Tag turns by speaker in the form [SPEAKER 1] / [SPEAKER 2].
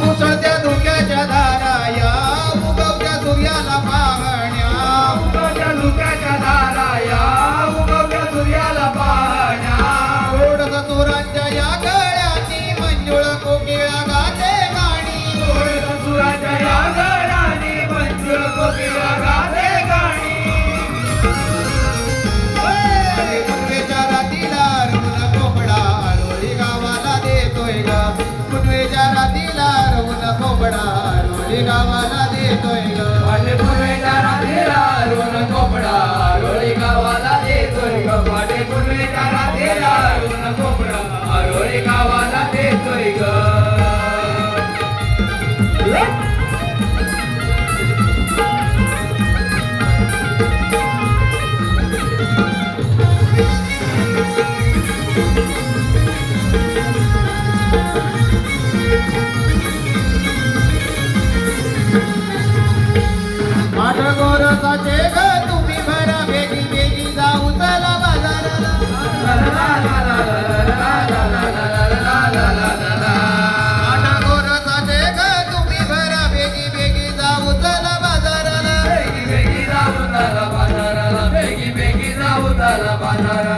[SPEAKER 1] उसळत्या धुक्याच्या धारा या उगवत्या सूर्याला पाहण्या
[SPEAKER 2] उगवत्या धुक्याच्या धारा या उगवत्या सूर्याला पाहण्या
[SPEAKER 1] गोडस चोरांच्या या गळ्याची मंजुळ कोकिळा गाते गाणी
[SPEAKER 2] सुराच्या या गळ्याने मंजुळ कोकिळा गाते गाणी
[SPEAKER 1] पुनवेच्या रातीला रवून कोंबडा आरोळी गावाला देतोय ग पुनवेच्या रातीला रवून कोंबडा आरोळी गावाला देतोय ग
[SPEAKER 2] पाटे पुनवेच्या रात्रीला रोण कोंबडा आरोळी गावाला देतोय ग पाटे पुनवेच्या रात्रीला रोण कोंबडा आरोळी गावाला देतोय ग
[SPEAKER 1] आठ गोरसाचे ग तुम्ही भरा बेगी बेगी जाऊ चला बाजाराला आठ गोरसाचे ग तुम्ही भरा बेगी बेगी जाऊ चला बाजाराला
[SPEAKER 2] बेगी बेगी जाऊ चला बाजाराला बेगी बेगी जाऊ चला बाजाराला